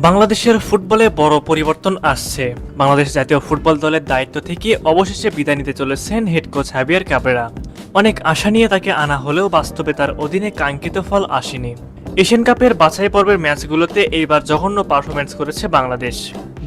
বাংলাদেশের ফুটবলে বড় পরিবর্তন আসছে। বাংলাদেশ জাতীয় ফুটবল দলের দায়িত্ব থেকে অবশেষে বিদায় নিতে চলেছেন হেড কোচ হাবিয়ার ক্যাব্রেরা। অনেক আশা নিয়ে তাকে আনা হলেও বাস্তবে তার অধীনে কাঙ্ক্ষিত ফল আসেনি। এশিয়ান কাপের বাছাই পর্বের ম্যাচগুলোতে এইবার জঘন্য পারফরমেন্স করেছে বাংলাদেশ।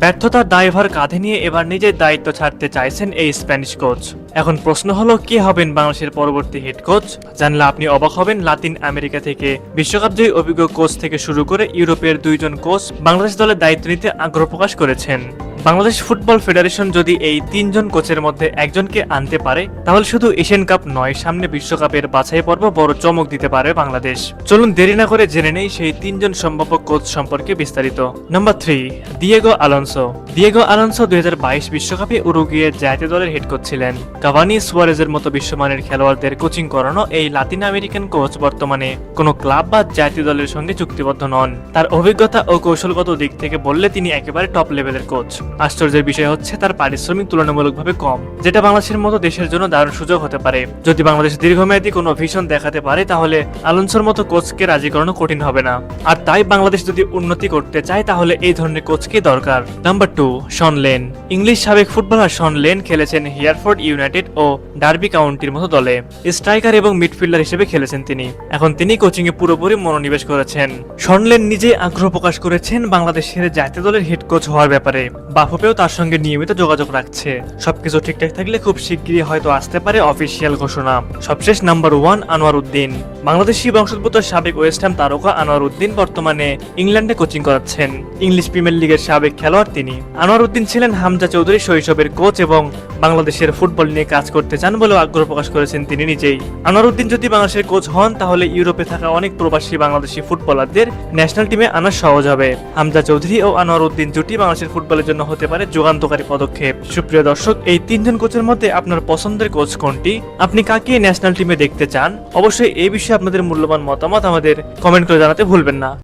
ব্যর্থতার দায়ভার কাঁধে নিয়ে এবার নিজের দায়িত্ব ছাড়তে চাইছেন এই স্প্যানিশ কোচ। এখন প্রশ্ন হলো, কে হবেন বাংলাদেশের পরবর্তী হেড কোচ? জানলে আপনি অবাক হবেন, লাতিন আমেরিকা থেকে বিশ্বকাপজয়ী অভিজ্ঞ কোচ থেকে শুরু করে ইউরোপের দুইজন কোচ বাংলাদেশ দলের দায়িত্ব নিতে আগ্রহ প্রকাশ করেছেন। বাংলাদেশ ফুটবল ফেডারেশন যদি এই তিনজন কোচের মধ্যে একজনকে আনতে পারে, তাহলে শুধু এশিয়ান কাপ নয়, সামনে বিশ্বকাপের বাছাই পর্ব বড় চমক দিতে পারে বাংলাদেশ। চলুন দেরি না করে জেনে নেই সেই তিনজন সম্ভাব্য কোচ সম্পর্কে বিস্তারিত। Number 3, Diego Alonso. Diego Alonso 2022 বিশ্বকাপে উরুগুয়ের জাতীয় দলের হেড কোচ ছিলেন। কাভানি, সুয়ারেজের মতো বিশ্বমানের খেলোয়াড়দের কোচিং করানো এই লাতিন আমেরিকান কোচ বর্তমানে কোনো ক্লাব বা জাতীয় দলের সঙ্গে চুক্তিবদ্ধ নন। তার অভিজ্ঞতা ও কৌশলগত দিক থেকে বললে তিনি একেবারে টপ লেভেলের কোচ। আশ্চর্যের বিষয় হচ্ছে তার পারিশ্রমিক তুলনামূলকভাবে কম, যেটা বাংলাদেশের মতো দেশের জন্য দারুণ সুযোগ হতে পারে। যদি বাংলাদেশ দীর্ঘমেয়াদী কোনো ভিশন দেখাতে পারে, তাহলে আলোনসোর মতো কোচকে রাজি করানো কঠিন হবে না। আর তাই বাংলাদেশ যদি উন্নতি করতে চায়, তাহলে এই ধরনের কোচকে দরকার। নাম্বার 2, শন লেন। ইংলিশ সাবেক ফুটবলার শন লেন খেলেছেন হিয়ারফোর্ড ইউনাইটেড ও ডার্বি কাউন্টির মতো দলে। স্ট্রাইকার এবং মিডফিল্ডার হিসেবে খেলেছেন তিনি। এখন তিনি কোচিং এ পুরোপুরি মনোনিবেশ করেছেন। শন লেন নিজে আগ্রহ প্রকাশ করেছেন বাংলাদেশের জাতীয় দলের হেড কোচ হওয়ার ব্যাপারে। বাফুফেও তার সঙ্গে নিয়মিত যোগাযোগ রাখছে। সবকিছু ঠিকঠাক থাকলে খুব শিগগিরই হয়তো আসতে পারে অফিসিয়াল ঘোষণা। সবশেষ নাম্বার 1, আনোয়ার উদ্দিন। বাংলাদেশি বংশোদ্ভূত সাবেক ওয়েস্ট হ্যাম তারকা আনোয়ার উদ্দিন বর্তমানে ইংল্যান্ডে কোচিং করাচ্ছেন। ইংলিশ প্রিমিয়ার লিগের সাবেক খেলোয়াড় তিনি। আনোয়ার উদ্দিন ছিলেন হামজা চৌধুরীর শৈশবের কোচ এবং বাংলাদেশের ফুটবল নিয়ে কাজ করতে চান বলেও আগ্রহ প্রকাশ করেছেন তিনি নিজেই। আনোয়ার উদ্দিন যদি বাংলাদেশের কোচ হন, তাহলে ইউরোপে থাকা অনেক প্রবাসী বাংলাদেশি ফুটবলারদের ন্যাশনাল টিমে আনা সহজ হবে। হামজা চৌধুরী ও আনোয়ার উদ্দিন জুটি বাংলাদেশের ফুটবলের জন্য হতে পারে যুগান্তকারী পদক্ষেপ। সুপ্রিয় দর্শক, এই তিনজন কোচের মধ্যে আপনার পছন্দের কোচ কোনটি? আপনি কাকে ন্যাশনাল টিমে দেখতে চান? অবশ্যই এই বিষয়ে আপনাদের মূল্যবান মতামত আমাদের কমেন্ট করে জানাতে ভুলবেন না।